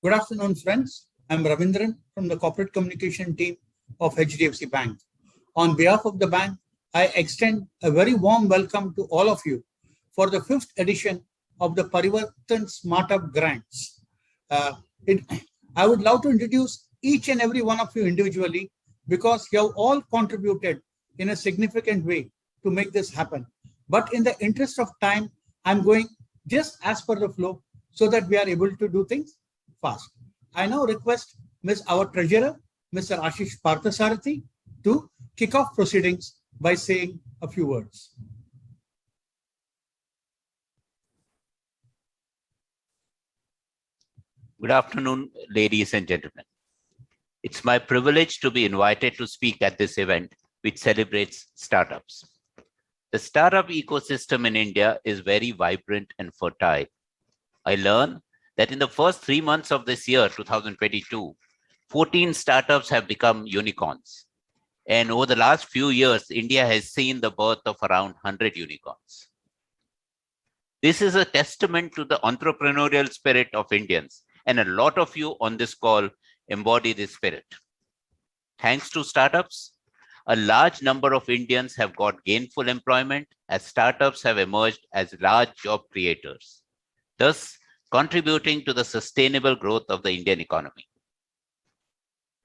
Good afternoon, friends. I'm Ravindran from the corporate communication team of HDFC Bank. On behalf of the bank, I extend a very warm welcome to all of you for the fifth edition of the Parivartan Smartup Grants. Uh, it, I would love to introduce each and every one of you individually because you have all contributed in a significant way to make this happen. But in the interest of time, I'm going just as per the flow so that we are able to do things fast. I now request our Treasurer, Mr. Ashish Parthasarathi, to kick off proceedings by saying a few words. Good afternoon, ladies and gentlemen. It's my privilege to be invited to speak at this event, which celebrates startups. The startup ecosystem in India is very vibrant and fertile. I learned that in the first 3 months of this year, 2022, 14 startups have become unicorns. And over the last few years, India has seen the birth of around 100 unicorns. This is a testament to the entrepreneurial spirit of Indians, and a lot of you on this call embody this spirit. Thanks to startups, a large number of Indians have got gainful employment as startups have emerged as large job creators, thus contributing to the sustainable growth of the Indian economy.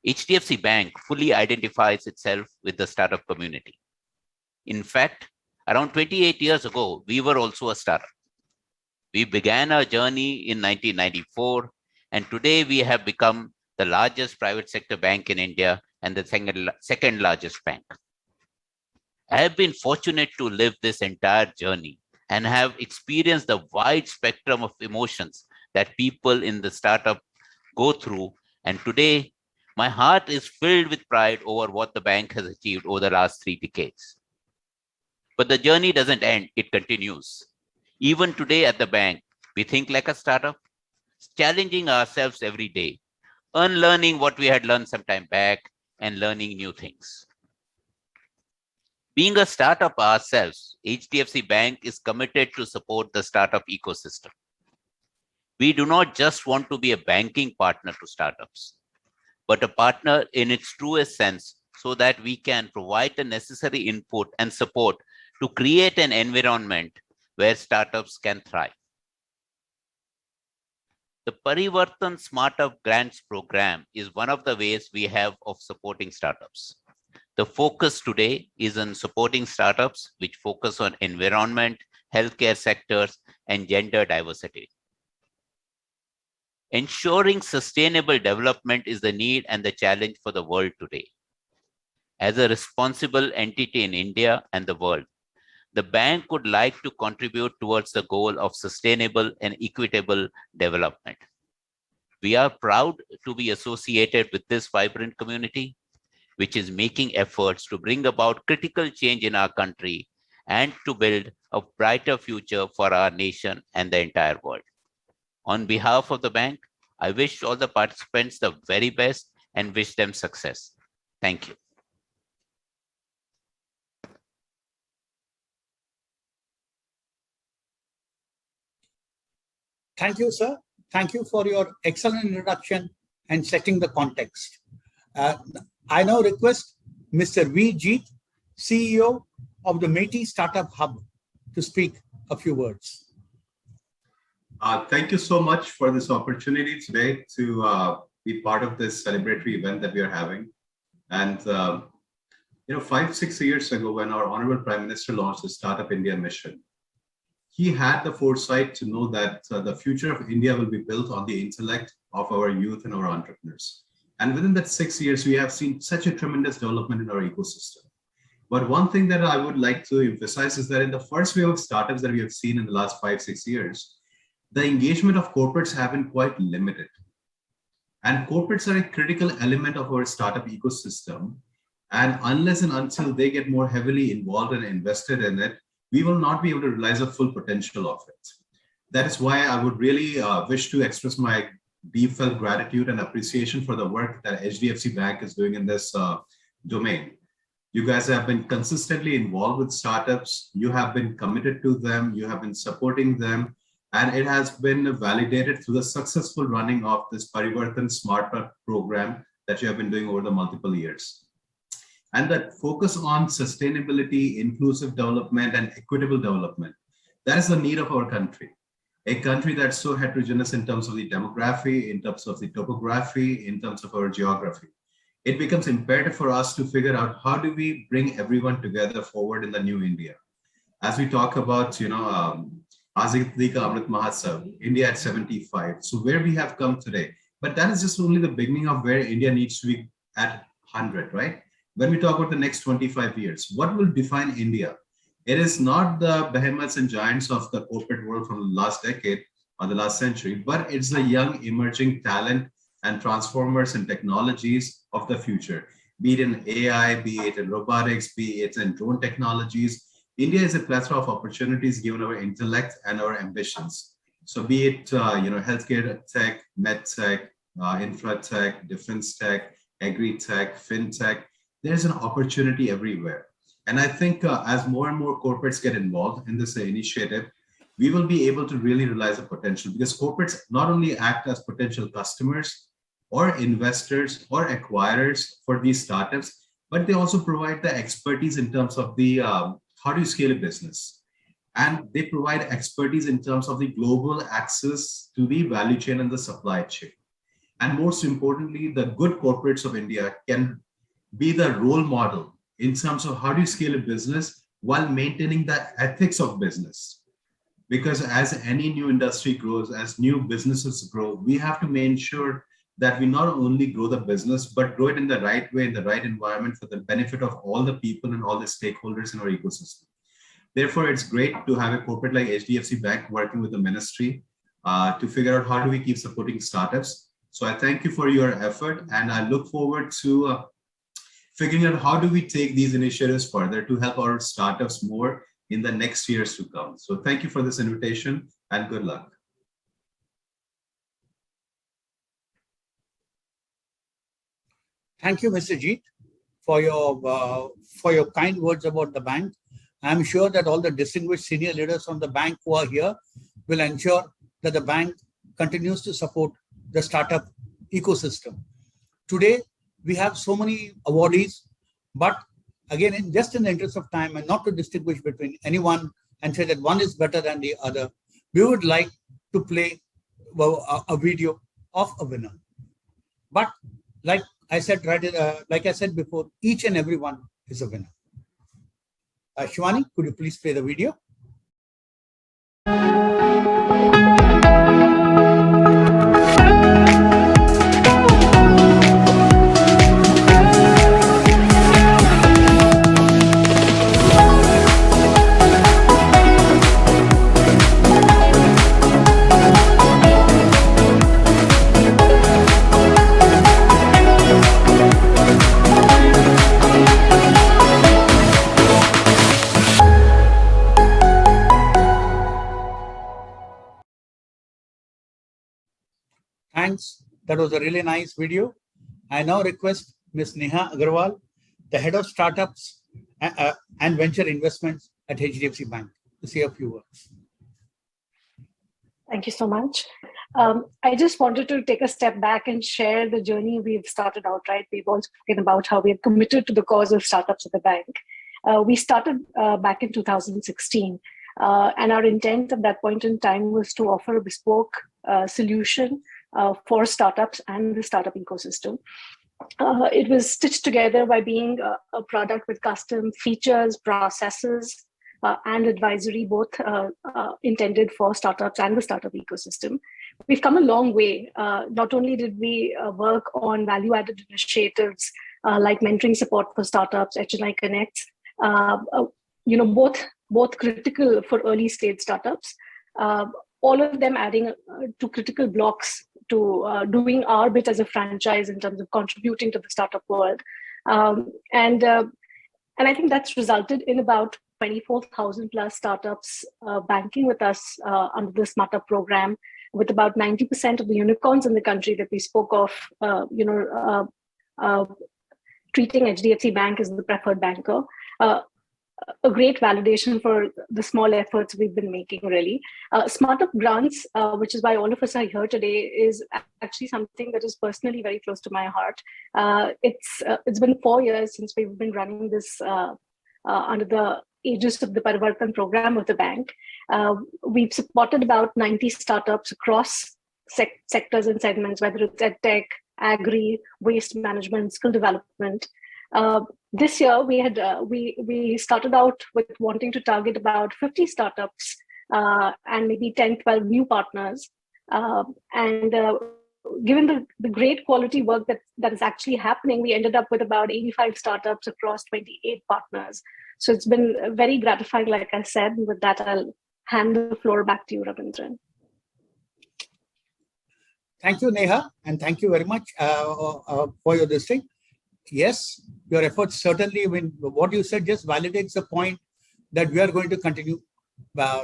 HDFC Bank fully identifies itself with the startup community. In fact, around 28 years ago, we were also a startup. We began our journey in 1994, and today we have become the largest private sector bank in India and the second largest bank. I have been fortunate to live this entire journey and have experienced the wide spectrum of emotions that people in the startup go through. And today, my heart is filled with pride over what the bank has achieved over the last 3 decades. But the journey doesn't end, it continues. Even today at the bank, we think like a startup, challenging ourselves every day, unlearning what we had learned some time back and learning new things. Being a startup ourselves, HDFC Bank is committed to support the startup ecosystem. We do not just want to be a banking partner to startups, but a partner in its truest sense so that we can provide the necessary input and support to create an environment where startups can thrive. The Parivartan Smartup Grants Program is one of the ways we have of supporting startups. The focus today is on supporting startups which focus on environment, healthcare sectors, and gender diversity. Ensuring sustainable development is the need and the challenge for the world today. As a responsible entity in India and the world, the bank would like to contribute towards the goal of sustainable and equitable development. We are proud to be associated with this vibrant community, which is making efforts to bring about critical change in our country and to build a brighter future for our nation and the entire world. On behalf of the bank, I wish all the participants the very best and wish them success. Thank you. Thank you, sir. Thank you for your excellent introduction and setting the context. I now request Mr. V. Jeet, CEO of the METI Startup Hub, to speak a few words. Thank you so much for this opportunity today to be part of this celebratory event that we are having. And 5-6 years ago, when our Honorable Prime Minister launched the Startup India mission, he had the foresight to know that the future of India will be built on the intellect of our youth and our entrepreneurs. And within that 6 years, we have seen such a tremendous development in our ecosystem. But one thing that I would like to emphasize is that in the first wave of startups that we have seen in the last 5-6 years, the engagement of corporates have been quite limited. And corporates are a critical element of our startup ecosystem. And unless and until they get more heavily involved and invested in it, we will not be able to realize the full potential of it. That is why I would really wish to express my deep felt gratitude and appreciation for the work that HDFC Bank is doing in this domain. You guys have been consistently involved with startups. You have been committed to them. You have been supporting them. And it has been validated through the successful running of this Parivartan Smartup program that you have been doing over the multiple years. And that focus on sustainability, inclusive development, and equitable development. That is the need of our country. A country that's so heterogeneous in terms of the demography, in terms of the topography, in terms of our geography. It becomes imperative for us to figure out how do we bring everyone together forward in the new India. As we talk about, Azadi Ka Amrit Mahotsav, India at 75. So where we have come today, but that is just only the beginning of where India needs to be at 100, right? When we talk about the next 25 years, what will define India? It is not the behemoths and giants of the corporate world from the last decade or the last century, but it's the young emerging talent and transformers and technologies of the future, be it in AI, be it in robotics, be it in drone technologies. India is a plethora of opportunities given our intellect and our ambitions. So be it healthcare tech, med tech, infra tech, defense tech, agri tech, fintech, there's an opportunity everywhere. And I think as more and more corporates get involved in this initiative, we will be able to really realize the potential, because corporates not only act as potential customers or investors or acquirers for these startups, but they also provide the expertise in terms of the how do you scale a business? And they provide expertise in terms of the global access to the value chain and the supply chain. And most importantly, the good corporates of India can be the role model in terms of how do you scale a business while maintaining the ethics of business. Because as any new industry grows, as new businesses grow, we have to make sure that we not only grow the business, but grow it in the right way, in the right environment for the benefit of all the people and all the stakeholders in our ecosystem. Therefore, it's great to have a corporate like HDFC Bank working with the ministry to figure out how do we keep supporting startups. So I thank you for your effort, and I look forward to figuring out how do we take these initiatives further to help our startups more in the next years to come. So thank you for this invitation and good luck. Thank you, Mr. Jeet, for your kind words about the bank. I'm sure that all the distinguished senior leaders from the bank who are here will ensure that the bank continues to support the startup ecosystem. Today, we have so many awardees, but again, just in the interest of time and not to distinguish between anyone and say that one is better than the other, we would like to play a video of a winner. But like I said before, each and every one is a winner. Shivani, could you please play the video? Thanks. That was a really nice video. I now request Ms. Neha Agarwal, the head of startups and venture investments at HDFC Bank, to say a few words. Thank you so much. I just wanted to take a step back and share the journey we've started out, right? We've all spoken about how we are committed to the cause of startups at the bank. We started back in 2016, and our intent at that point in time was to offer a bespoke solution for startups and the startup ecosystem. It was stitched together by being a product with custom features, processes, and advisory, both intended for startups and the startup ecosystem. We've come a long way. Not only did we work on value-added initiatives like mentoring support for startups, HNI Connects, both critical for early stage startups, all of them adding to critical blocks to doing our bit as a franchise in terms of contributing to the startup world. And I think that's resulted in about 24,000 plus startups banking with us under the Smartup program, with about 90% of the unicorns in the country that we spoke of, treating HDFC Bank as the preferred banker. a great validation for the small efforts we've been making, really. Smartup grants, which is why all of us are here today, is actually something that is personally very close to my heart. It's been 4 years since we've been running this under the aegis of the Parivartan program of the bank. We've supported about 90 startups across sectors and segments, whether it's edtech, agri, waste management, skill development. This year, we started out with wanting to target about 50 startups and maybe 10, 12 new partners. Given the great quality work that is actually happening, we ended up with about 85 startups across 28 partners. So it's been very gratifying, like I said. With that, I'll hand the floor back to you, Ravindran. Thank you, Neha, and thank you very much for your this thing. Yes, your efforts certainly, what you said just validates the point that we are going to continue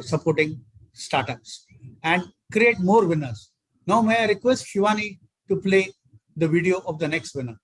supporting startups and create more winners. Now, may I request Shivani to play the video of the next winner?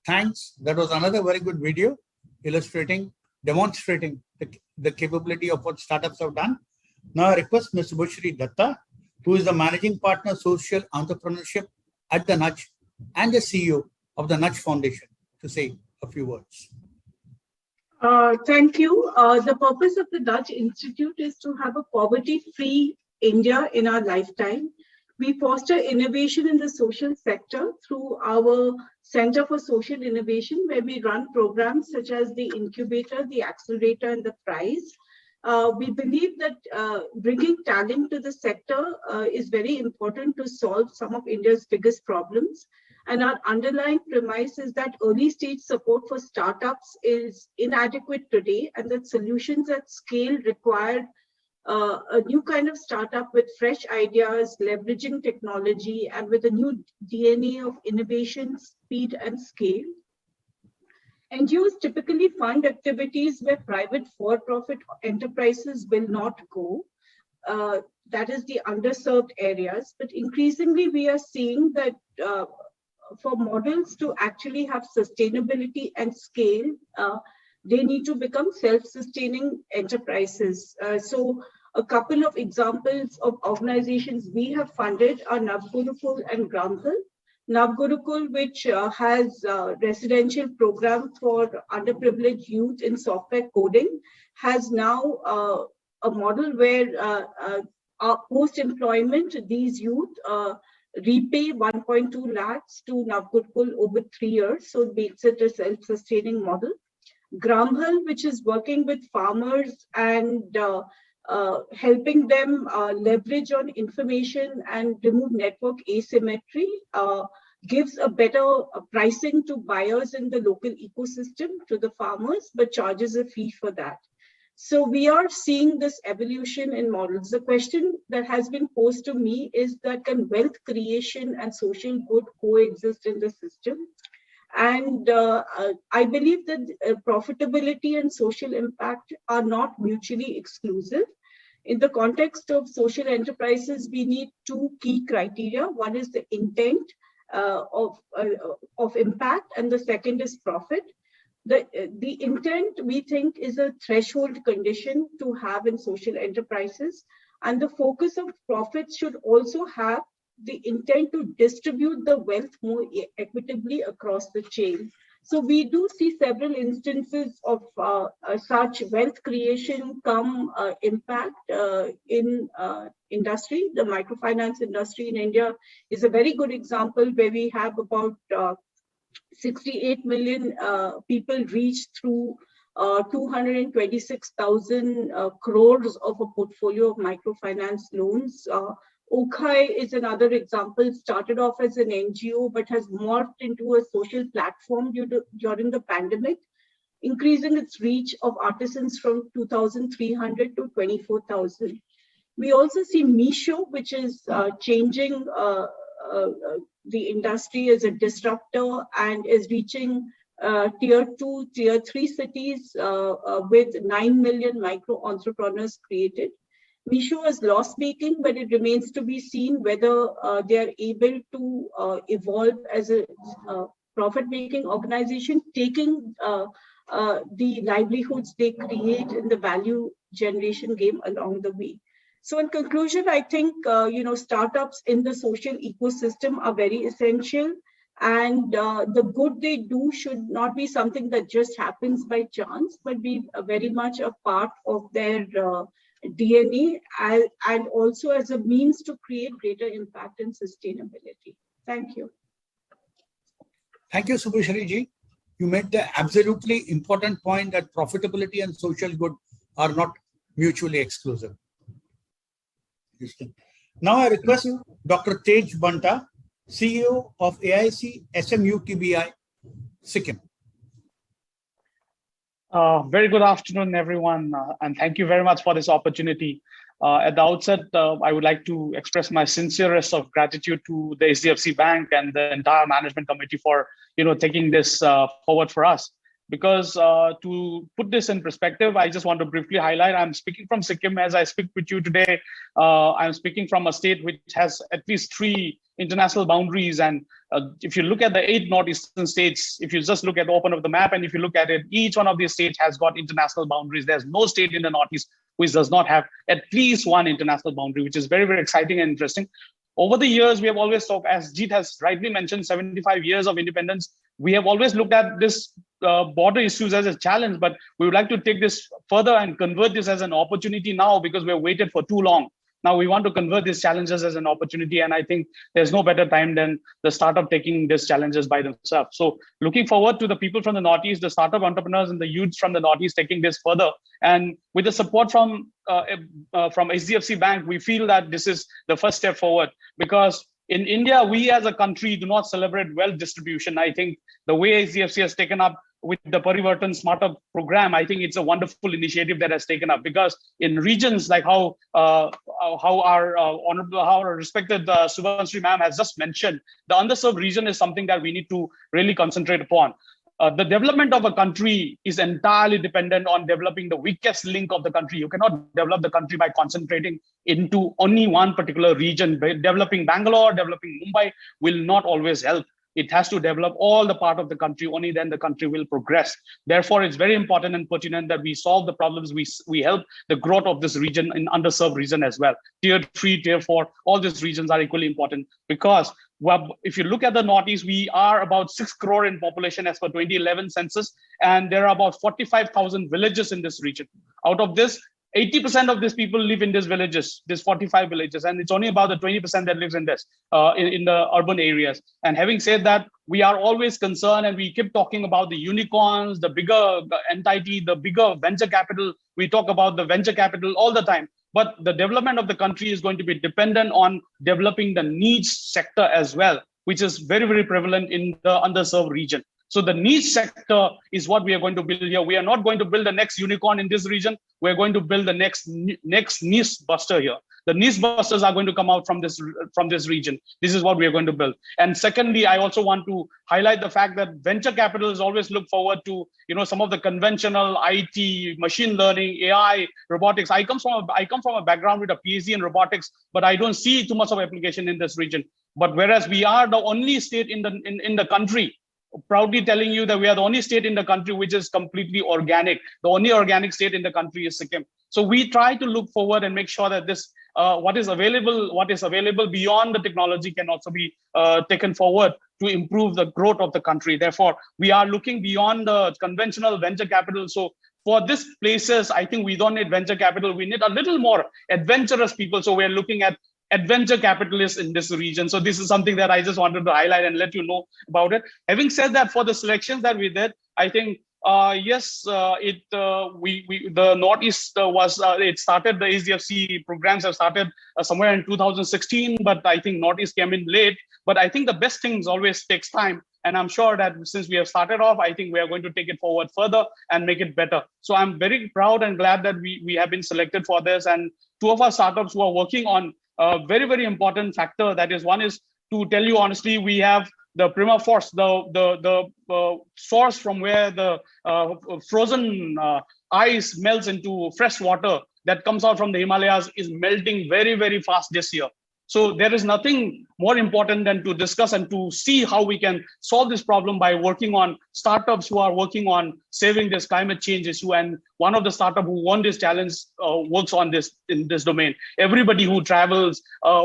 Thanks. That was another very good video demonstrating the capability of what startups have done. Now I request Ms. Subhashri Datta, who is the Managing Partner, Social Entrepreneurship at the Nudge and the CEO of the Nudge Foundation, to say a few words. Thank you. The purpose of the Nudge Institute is to have a poverty-free India in our lifetime. We foster innovation in the social sector through our Center for Social Innovation, where we run programs such as the Incubator, the Accelerator, and the Prize. We believe that bringing talent to the sector is very important to solve some of India's biggest problems. And our underlying premise is that early stage support for startups is inadequate today, and that solutions at scale require a new kind of startup with fresh ideas, leveraging technology, and with a new DNA of innovation, speed, and scale. NGOs typically fund activities where private for-profit enterprises will not go. That is the underserved areas. But increasingly, we are seeing that for models to actually have sustainability and scale, they need to become self-sustaining enterprises. So a couple of examples of organizations we have funded are Navgurukul and Gramhal. Navgurukul, which has a residential program for underprivileged youth in software coding, has now a model where post-employment, these youth repay 1.2 lakhs to Navgurukul over 3 years. So it makes it a self-sustaining model. Gramhal, which is working with farmers and helping them leverage on information and remove network asymmetry, gives a better pricing to buyers in the local ecosystem to the farmers, but charges a fee for that. So we are seeing this evolution in models. The question that has been posed to me is that can wealth creation and social good coexist in the system? And I believe that profitability and social impact are not mutually exclusive. In the context of social enterprises, we need two key criteria. One is the intent of impact, and the second is profit. The intent, we think, is a threshold condition to have in social enterprises. And the focus of profits should also have the intent to distribute the wealth more equitably across the chain. So we do see several instances of such wealth creation come impact in industry. The microfinance industry in India is a very good example, where we have about 68 million people reached through 226,000 crores of a portfolio of microfinance loans Okhai is another example, started off as an NGO, but has morphed into a social platform during the pandemic, increasing its reach of artisans from 2,300 to 24,000. We also see Meesho, which is changing the industry as a disruptor and is reaching tier 2, tier 3 cities with 9 million micro entrepreneurs created. Meesho is loss-making, but it remains to be seen whether they are able to evolve as a profit-making organization, taking the livelihoods they create in the value generation game along the way. So in conclusion, I think startups in the social ecosystem are very essential, and the good they do should not be something that just happens by chance, but be very much a part of their DNA, and also as a means to create greater impact and sustainability. Thank you. Thank you, Subhashri ji. You made the absolutely important point that profitability and social good are not mutually exclusive. Now I request Dr. Tej Banta, CEO of AIC SMUTBI, Sikkim. Very good afternoon, everyone, and thank you very much for this opportunity. At the outset, I would like to express my sincerest of gratitude to the HDFC Bank and the entire management committee for taking this forward for us. Because to put this in perspective, I just want to briefly highlight, I'm speaking from Sikkim as I speak with you today. I'm speaking from a state which has at least 3 international boundaries. And if you look at the 8 northeastern states, if you just look at the open of the map, and if you look at it, each one of these states has got international boundaries. There's no state in the northeast which does not have at least one international boundary, which is very, very exciting and interesting. Over the years, we have always talked, as Jeet has rightly mentioned, 75 years of independence. We have always looked at this border issues as a challenge, but we would like to take this further and convert this as an opportunity now, because we have waited for too long. Now we want to convert these challenges as an opportunity, and I think there's no better time than the startup taking these challenges by themselves. So looking forward to the people from the Northeast, the startup entrepreneurs and the youths from the Northeast taking this further. And with the support from HDFC Bank, we feel that this is the first step forward, because in India, we as a country do not celebrate wealth distribution. I think the way HDFC has taken up with the Parivartan Smartup program, I think it's a wonderful initiative that has taken up, because in regions like how our respected Subhanshree ma'am has just mentioned, the underserved region is something that we need to really concentrate upon. The development of a country is entirely dependent on developing the weakest link of the country. You cannot develop the country by concentrating into only one particular region. Developing Bangalore, developing Mumbai will not always help. It has to develop all the part of the country, only then the country will progress. Therefore, it's very important and pertinent that we solve the problems, we help the growth of this region, in underserved region as well. Tier 3, Tier 4, all these regions are equally important, because if you look at the Northeast, we are about 6 crore in population as per 2011 census, and there are about 45,000 villages in this region. Out of this, 80% of these people live in these villages, these 45 villages, and it's only about the 20% that lives in this, in the urban areas. And having said that, we are always concerned, and we keep talking about the unicorns, the bigger entity, the bigger venture capital. We talk about the venture capital all the time, but the development of the country is going to be dependent on developing the niche sector as well, which is very, very prevalent in the underserved region. So the niche sector is what we are going to build here. We are not going to build the next unicorn in this region. We're going to build the next niche buster here. The niche busters are going to come out from this region. This is what we are going to build. And secondly, I also want to highlight the fact that venture capitalists always look forward to some of the conventional IT, machine learning, AI, robotics. I come from a background with a PhD in robotics, but I don't see too much of application in this region. But whereas we are the only state in the country, proudly telling you that we are the only state in the country which is completely organic. The only organic state in the country is Sikkim. So we try to look forward and make sure that this what is available beyond the technology can also be taken forward to improve the growth of the country. Therefore, we are looking beyond the conventional venture capital. So for these places, I think we don't need venture capital. We need a little more adventurous people. So we're looking at adventure capitalists in this region. So this is something that I just wanted to highlight and let you know about it. Having said that, for the selections that we did, I think Yes, the Northeast was it started. The HDFC programs have started somewhere in 2016, but I think Northeast came in late. But I think the best things always takes time, and I'm sure that since we have started off, I think we are going to take it forward further and make it better. So I'm very proud and glad that we have been selected for this, and two of our startups who are working on a very, very important factor. That is, one is, to tell you honestly, we have the prima force, the source from where the frozen ice melts into fresh water that comes out from the Himalayas is melting very, very fast this year. So there is nothing more important than to discuss and to see how we can solve this problem by working on startups who are working on saving this climate change issue. And one of the startups who won this challenge works on this in this domain. Everybody who travels,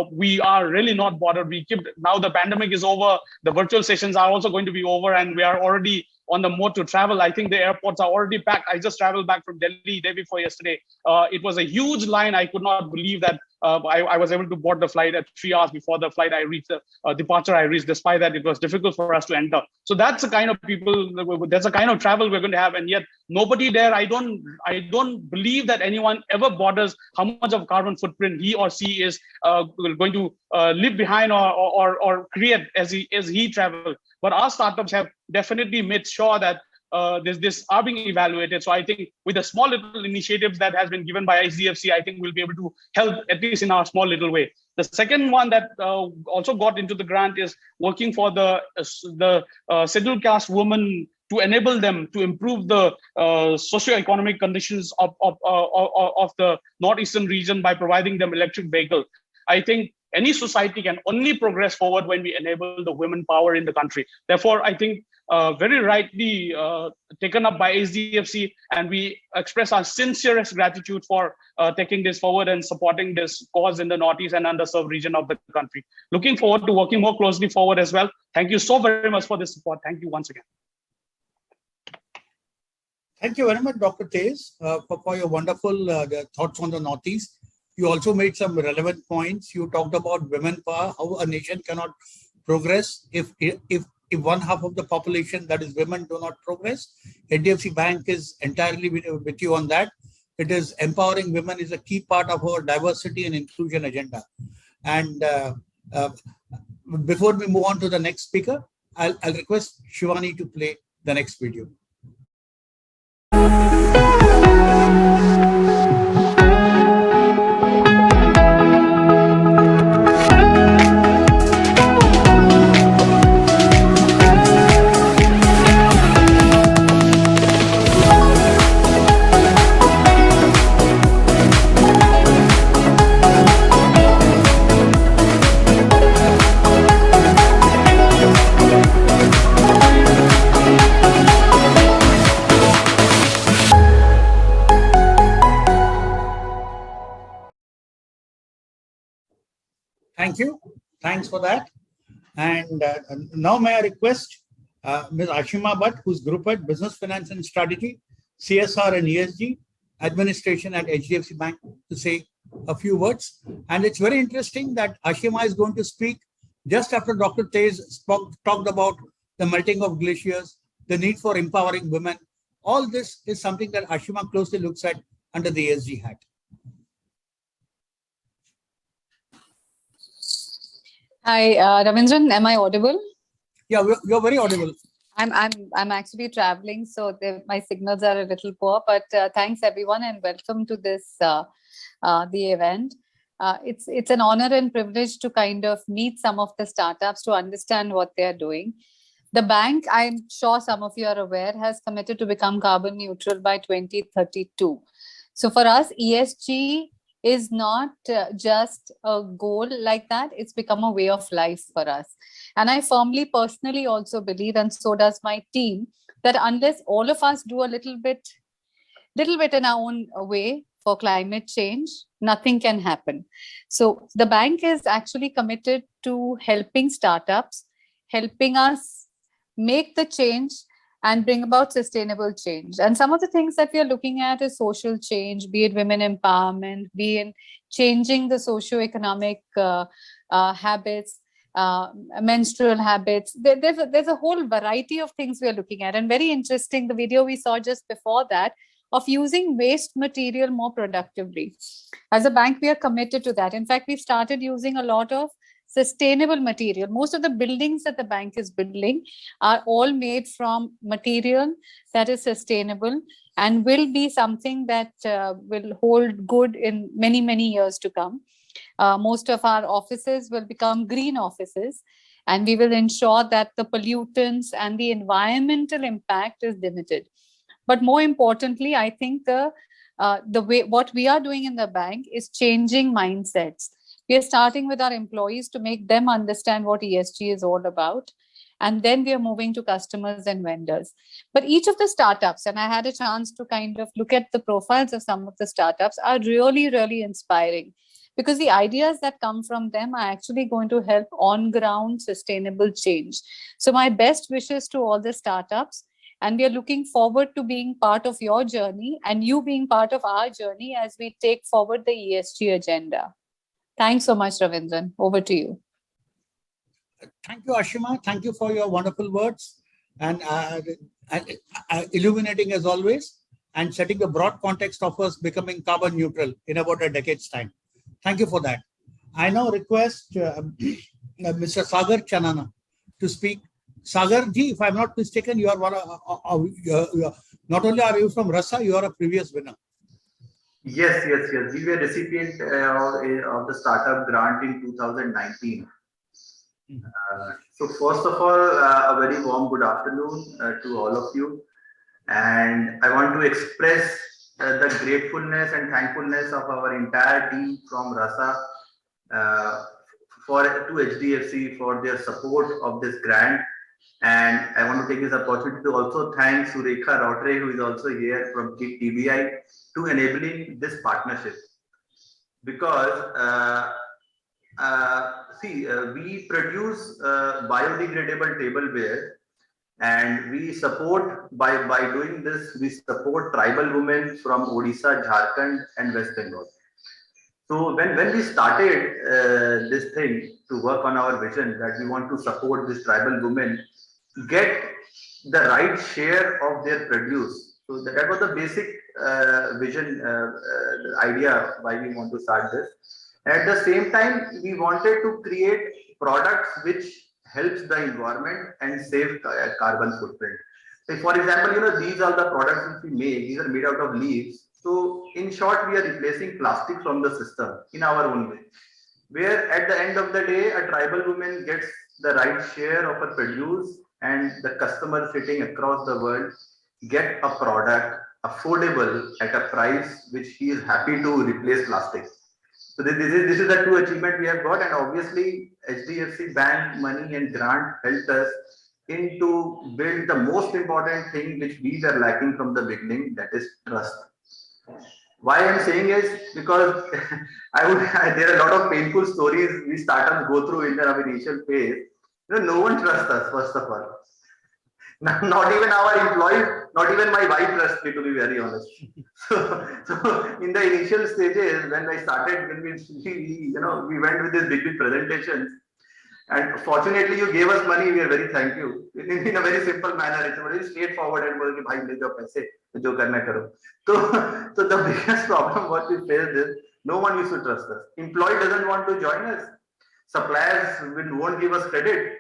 we are really not bothered. We keep, now the pandemic is over, the virtual sessions are also going to be over, and we are already on the mode to travel. I think the airports are already packed. I just traveled back from Delhi day before yesterday. It was a huge line. I could not believe that I was able to board the flight at 3 hours before the flight I reached, departure I reached. Despite that, it was difficult for us to enter. So that's the kind of people, that's the kind of travel we're going to have. And yet nobody there, I don't believe that anyone ever bothers how much of carbon footprint he or she is going to leave behind or create as he travels. But our startups have definitely made sure that this are being evaluated. So I think with the small little initiatives that has been given by HDFC, I think we'll be able to help, at least in our small little way. The second one that also got into the grant is working for the scheduled caste women, to enable them to improve the socio-economic conditions of the northeastern region by providing them electric vehicles. I think any society can only progress forward when we enable the women power in the country. Therefore, I think very rightly taken up by HDFC, and we express our sincerest gratitude for taking this forward and supporting this cause in the Northeast and underserved region of the country. Looking forward to working more closely forward as well. Thank you so very much for this support. Thank you once again. Thank you very much, Dr. Tez, for your wonderful thoughts on the Northeast. You also made some relevant points. You talked about women power, how a nation cannot progress if one half of the population, that is women, do not progress. HDFC Bank is entirely with you on that. It is empowering women is a key part of our diversity and inclusion agenda. And before we move on to the next speaker, I'll request Shivani to play the next video. Thank you. Thanks for that. And now may I request Ms. Ashima Bhatt, who's Group Head, Business Finance and Strategy, CSR and ESG, Administration at HDFC Bank, to say a few words. And it's very interesting that Ashima is going to speak just after Dr. Tez talked about the melting of glaciers, the need for empowering women. All this is something that Ashima closely looks at under the ESG hat. Hi, Ravindran, am I audible? Yeah, you're very audible. I'm actually traveling, so my signals are a little poor. But thanks everyone, and welcome to this the event. It's an honor and privilege to kind of meet some of the startups to understand what they're doing. The bank, I'm sure some of you are aware, has committed to become carbon neutral by 2032. So for us, ESG is not just a goal like that. It's become a way of life for us. And I firmly, personally also believe, and so does my team, that unless all of us do a little bit in our own way for climate change, nothing can happen. So the bank is actually committed to helping startups, helping us make the change and bring about sustainable change. And some of the things that we are looking at is social change, be it women empowerment, be in changing the socio-economic habits, menstrual habits. There's a whole variety of things we are looking at. And very interesting, the video we saw just before that of using waste material more productively. As a bank, we are committed to that. In fact, we started using a lot of sustainable material. Most of the buildings that the bank is building are all made from material that is sustainable and will be something that will hold good in many, many years to come. Most of our offices will become green offices, and we will ensure that the pollutants and the environmental impact is limited. But more importantly, I think the way what we are doing in the bank is changing mindsets. We are starting with our employees to make them understand what ESG is all about. And then we are moving to customers and vendors. But each of the startups, and I had a chance to kind of look at the profiles of some of the startups, are really, really inspiring, because the ideas that come from them are actually going to help on-ground sustainable change. So my best wishes to all the startups, and we are looking forward to being part of your journey and you being part of our journey as we take forward the ESG agenda. Thanks so much, Ravindran. Over to you. Thank you, Ashima. Thank you for your wonderful words and illuminating as always, and setting the broad context of us becoming carbon neutral in about a decade's time. Thank you for that. I now request Mr. Sagar Chanana to speak. Sagar ji, if I'm not mistaken, you are one not only are you from Rasa, you are a previous winner. Yes. We were recipient of the startup grant in 2019. So first of all, a very warm good afternoon to all of you. And I want to express the gratefulness and thankfulness of our entire team from Rasa to HDFC for their support of this grant. And I want to take this opportunity to also thank Surekha Rautre, who is also here from TBI, to enabling this partnership. Because we produce biodegradable tableware, and we support by doing this, we support tribal women from Odisha, Jharkhand, and West Bengal. So when we started this thing to work on our vision that we want to support these tribal women get the right share of their produce. So that was the basic vision, idea why we want to start this. At the same time, we wanted to create products which helps the environment and save carbon footprint. So for example, these are the products which we make. These are made out of leaves. So in short, we are replacing plastic from the system in our own way, where at the end of the day, a tribal woman gets the right share of her produce, and the customer sitting across the world get a product affordable at a price which he is happy to replace plastic. So this is the two achievement we have got, and obviously HDFC Bank money and grant helped us into build the most important thing which we were lacking from the beginning, that is trust. Why I'm saying is because there are a lot of painful stories we startups go through in our initial phase. No one trusts us, first of all. Not even our employees, not even my wife trusts me, to be very honest. So in the initial stages, when I started, when we went with these big presentations, and fortunately you gave us money. We are very thank you in a very simple manner. It's very straightforward and बोल के भाई ले जाओ पैसे जो करना करो. So the biggest problem what we faced is no one used to trust us. Employee doesn't want to join us. Suppliers won't give us credit.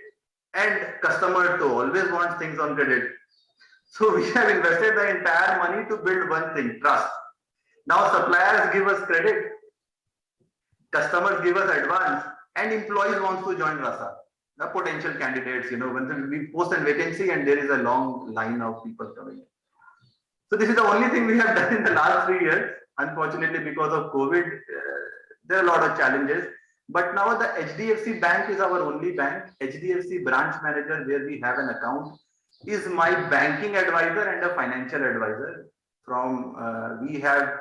And customer too always wants things on credit. So we have invested the entire money to build one thing, trust. Now suppliers give us credit, customers give us advance, and employees want to join Rasa. The potential candidates, when we post a vacancy and there is a long line of people coming. So this is the only thing we have done in the last 3 years. Unfortunately, because of COVID, there are a lot of challenges. But now the HDFC Bank is our only bank. HDFC branch manager, where we have an account, is my banking advisor and a financial advisor. We have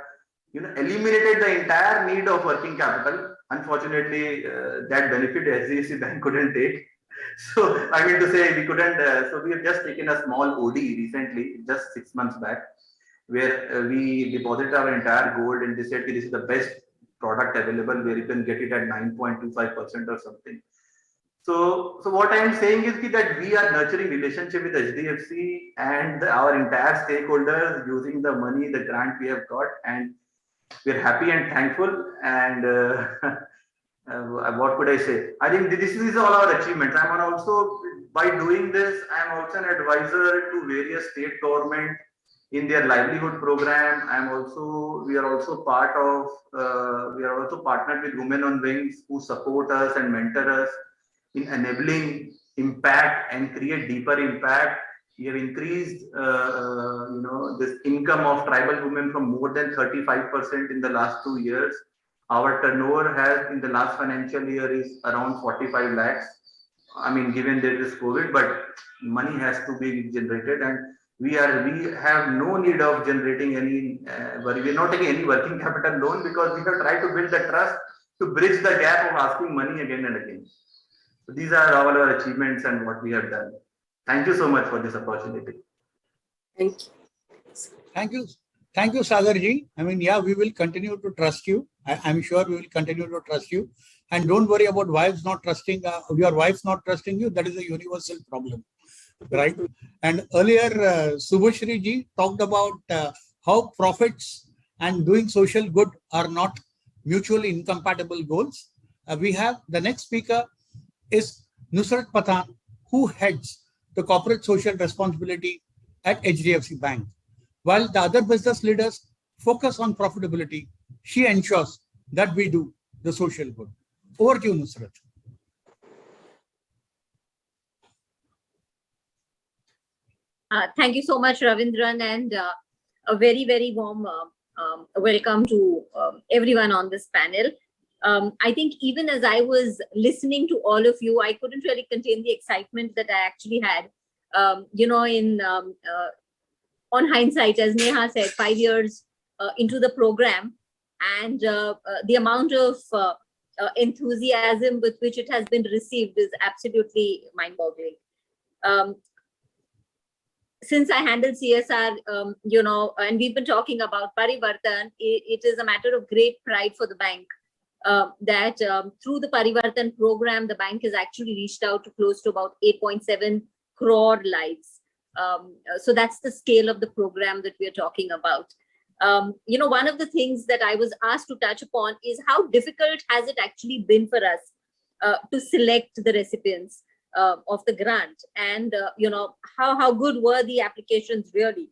eliminated the entire need of working capital. Unfortunately, that benefit HDFC Bank couldn't take. So I mean to say we couldn't. So we have just taken a small OD recently, just 6 months back, where we deposited our entire gold, and they said this is the best product available, where you can get it at 9.25% or something. So what I am saying is that we are nurturing relationship with HDFC and our entire stakeholders using the money, the grant we have got, and we are happy and thankful. And what could I say? I think this is all our achievements. I'm also, by doing this, I'm also an advisor to various state government in their livelihood program. We are also we are also partnered with Women on Wings, who support us and mentor us in enabling impact and create deeper impact. We have increased, this income of tribal women from more than 35% in the last 2 years. Our turnover has in the last financial year is around 45 lakhs. I mean, given there is COVID, but money has to be generated, and we have no need of generating any. We're not taking any working capital loan because we have tried to build the trust to bridge the gap of asking money again and again. So these are all our achievements and what we have done. Thank you so much for this opportunity. Thank you. Thank you. Thank you, Sagarji. I mean, yeah, we will continue to trust you. I'm sure we will continue to trust you. And don't worry about wives not trusting, your wife's not trusting you. That is a universal problem, right? And earlier, Subhashri ji talked about how profits and doing social good are not mutually incompatible goals. We have the next speaker is Nusrat Pathan, who heads the corporate social responsibility at HDFC Bank. While the other business leaders focus on profitability, she ensures that we do the social good. Over to you, Nusrat. Thank you so much, Ravindran, and a very, very warm welcome to everyone on this panel. I think even as I was listening to all of you, I couldn't really contain the excitement that I actually had. On hindsight, as Neha said, 5 years into the program, and the amount of enthusiasm with which it has been received is absolutely mind-boggling. Since I handle CSR, and we've been talking about Parivartan, it is a matter of great pride for the bank that through the Parivartan program, the bank has actually reached out to close to about 8.7 crore lives. So that's the scale of the program that we're talking about. One of the things that I was asked to touch upon is how difficult has it actually been for us to select the recipients of the grant, and how good were the applications really.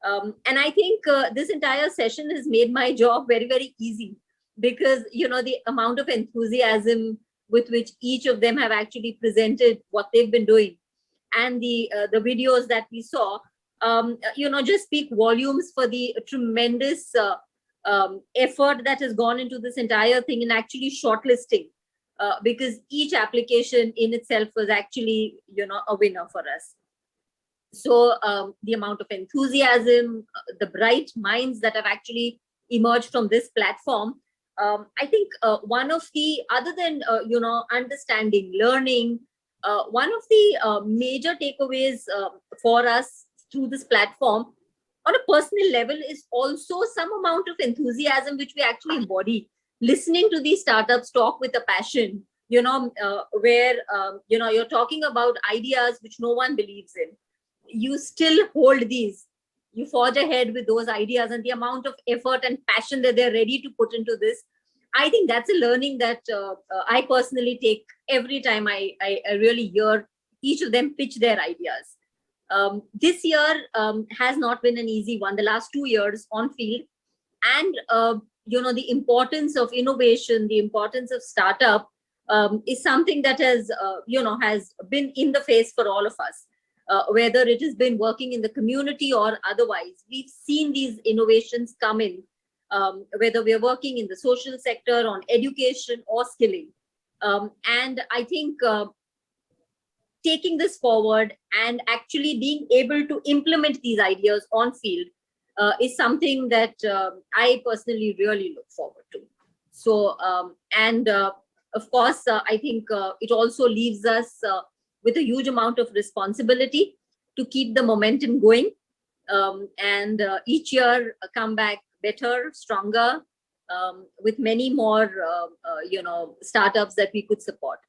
And I think this entire session has made my job very, very easy, because the amount of enthusiasm with which each of them have actually presented what they've been doing, and the videos that we saw, just speak volumes for the tremendous effort that has gone into this entire thing and actually shortlisting, because each application in itself was actually, a winner for us. So the amount of enthusiasm, the bright minds that have actually emerged from this platform, I think one of the, other than, understanding, learning, one of the major takeaways for us through this platform on a personal level is also some amount of enthusiasm which we actually embody. Listening to these startups talk with a passion, where, you're talking about ideas which no one believes in. You still hold these, you forge ahead with those ideas, and the amount of effort and passion that they're ready to put into this. I think that's a learning that I personally take every time I really hear each of them pitch their ideas. This year has not been an easy one. The last 2 years on field, and the importance of innovation, the importance of startup is something that has been in the face for all of us. Whether it has been working in the community or otherwise, we've seen these innovations come in. Whether we're working in the social sector, on education or skilling. And I think taking this forward and actually being able to implement these ideas on field is something that I personally really look forward to. So, of course, I think it also leaves us with a huge amount of responsibility to keep the momentum going, and each year come back better, stronger, with many more, startups that we could support.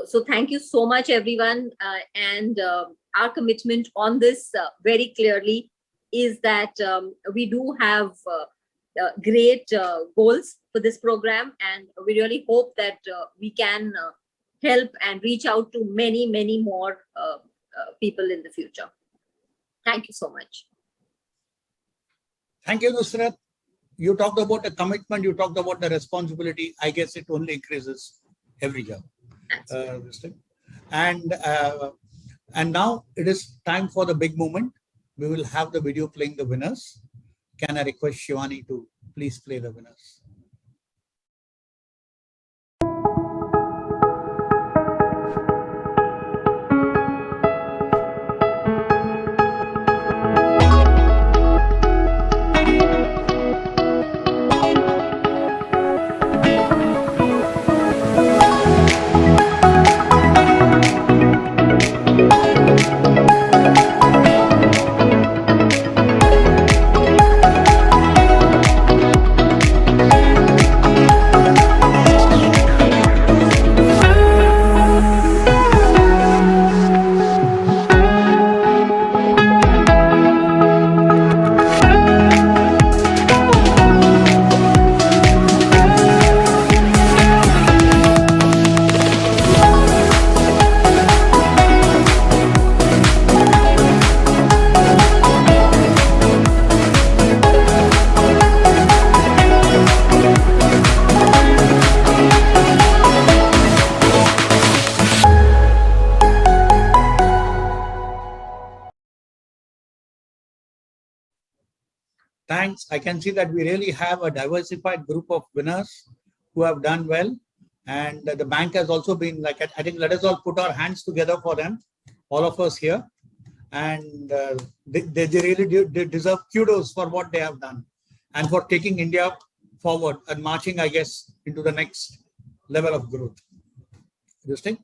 So thank you so much, everyone. And our commitment on this very clearly is that we do have great goals for this program, and we really hope that we can help and reach out to many, many more people in the future. Thank you so much. Thank you, Nusrat. You talked about the commitment, you talked about the responsibility. I guess it only increases every year. And now it is time for the big moment. We will have the video playing the winners. Can I request Shivani to please play the winners? Thanks. I can see that we really have a diversified group of winners who have done well. And the bank has also been like, I think let us all put our hands together for them, all of us here. And they really deserve kudos for what they have done and for taking India forward and marching, I guess, into the next level of growth. Interesting.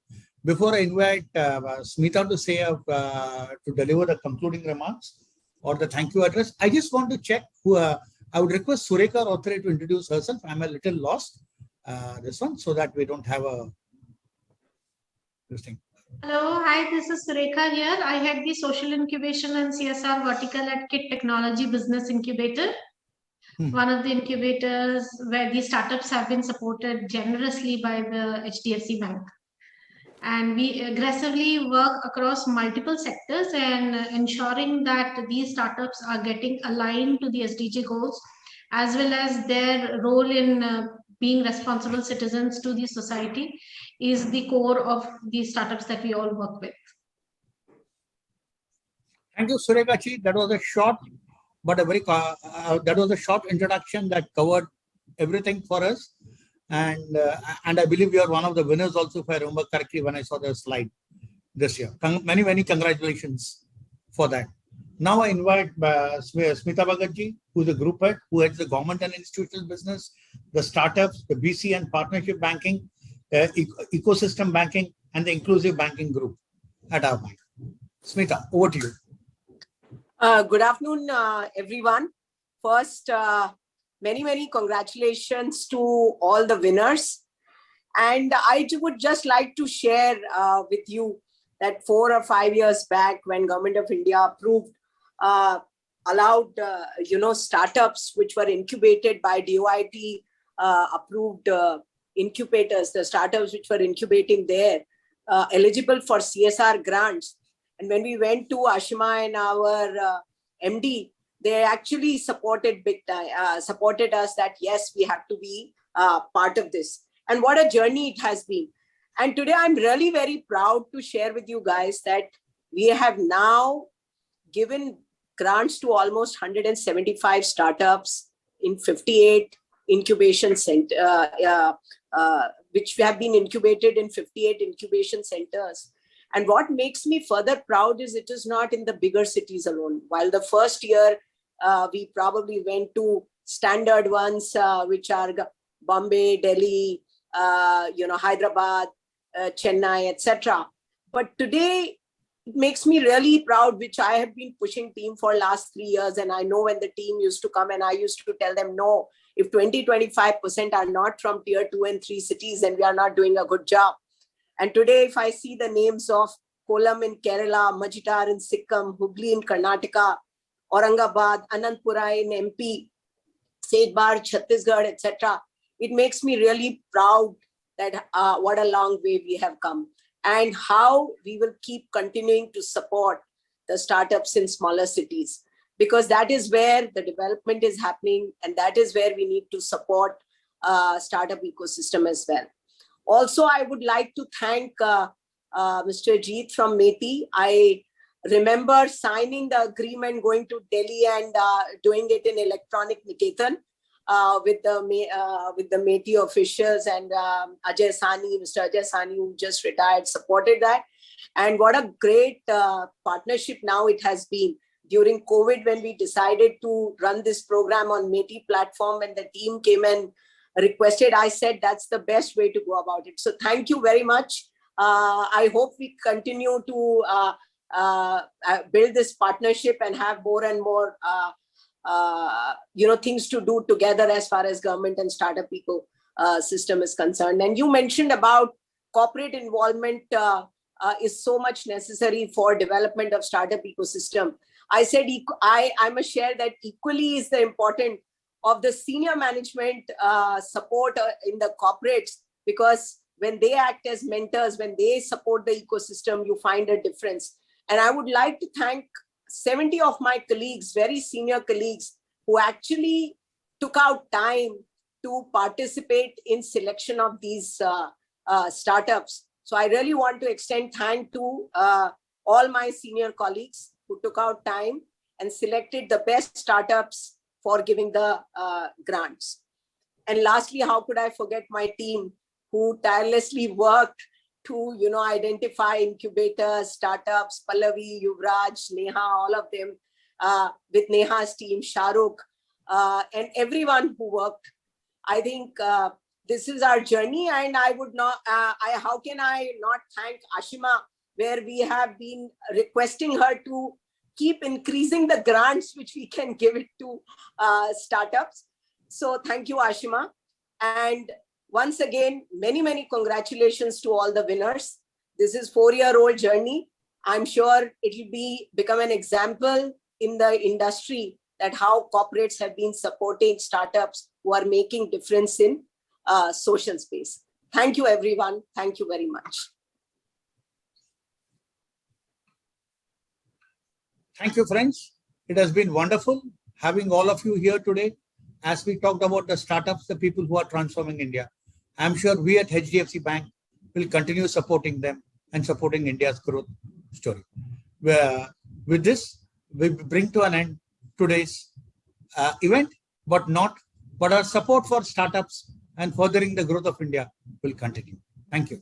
Before I invite Smita to say, to deliver the concluding remarks or the thank you address, I just want to check who, I would request Surekha Rothre to introduce herself. I'm a little lost, this one, so that we don't have this thing. Hello, hi, this is Surekha here. I head the Social Incubation and CSR vertical at KIT Technology Business Incubator. One of the incubators where the startups have been supported generously by the HDFC Bank. And we aggressively work across multiple sectors and ensuring that these startups are getting aligned to the SDG goals, as well as their role in being responsible citizens to the society is the core of the startups that we all work with. Thank you, Surekha Ji. That was a short, but a very that was a short introduction that covered everything for us. And I believe you are one of the winners also, if I remember correctly, when I saw the slide this year. Many, many congratulations for that. Now I invite Smita Bhagatji, who is the group head, who heads the government and institutional business, the startups, the BC and partnership banking, ecosystem banking, and the inclusive banking group at our bank. Smita, over to you. Good afternoon, everyone. First, many congratulations to all the winners. And I would just like to share with you that 4 or 5 years back, when Government of India approved, allowed, startups which were incubated by DOIT approved incubators, the startups which were incubating there, eligible for CSR grants. And when we went to Ashima and our MD, they actually supported big time, supported us that yes, we have to be part of this. And what a journey it has been. And today I'm really very proud to share with you guys that we have now given grants to almost 175 startups in 58 incubation centers, which have been incubated in 58 incubation centers. And what makes me further proud is it is not in the bigger cities alone. While the first year, we probably went to standard ones, which are Bombay, Delhi, Hyderabad, Chennai, etc. But today, it makes me really proud, which I have been pushing team for last 3 years. And I know when the team used to come and I used to tell them, no, if 20-25% are not from tier 2 and 3 cities, then we are not doing a good job. And today, if I see the names of Kollam in Kerala, Majidar in Sikkim, Hubli in Karnataka, Aurangabad, Anandpura in MP, Sedbar, Chhattisgarh, etc., it makes me really proud that what a long way we have come and how we will keep continuing to support the startups in smaller cities, because that is where the development is happening and that is where we need to support startup ecosystem as well. Also, I would like to thank Mr. Jeet from METI. I remember signing the agreement, going to Delhi and doing it in Electronic Niketan with the METI officials, and Ajay Sani, Mr. Ajay Sani, who just retired, supported that. And what a great partnership now it has been. During COVID, when we decided to run this program on METI platform and the team came and requested, I said that's the best way to go about it. So thank you very much. I hope we continue to build this partnership and have more and more things to do together as far as government and startup ecosystem is concerned. And you mentioned about corporate involvement is so much necessary for development of startup ecosystem. I said I must share that equally is the important of the senior management support in the corporates, because when they act as mentors, when they support the ecosystem, you find a difference. And I would like to thank 70 of my colleagues, very senior colleagues, who actually took out time to participate in selection of these startups. So I really want to extend thanks to all my senior colleagues who took out time and selected the best startups for giving the grants. And lastly, how could I forget my team who tirelessly worked to identify incubators, startups, Pallavi, Yuvraj, Neha, all of them, with Neha's team, Shahrukh, and everyone who worked. I think this is our journey, and I would not, how can I not thank Ashima, where we have been requesting her to keep increasing the grants which we can give it to startups. So thank you, Ashima. And once again, many, many congratulations to all the winners. This is 4-year-old journey. I'm sure it will become an example in the industry that how corporates have been supporting startups who are making difference in social space. Thank you, everyone. Thank you very much. Thank you, friends. It has been wonderful having all of you here today as we talked about the startups, the people who are transforming India. I'm sure we at HDFC Bank will continue supporting them and supporting India's growth story. With this, we bring to an end today's event, but our support for startups and furthering the growth of India will continue. Thank you.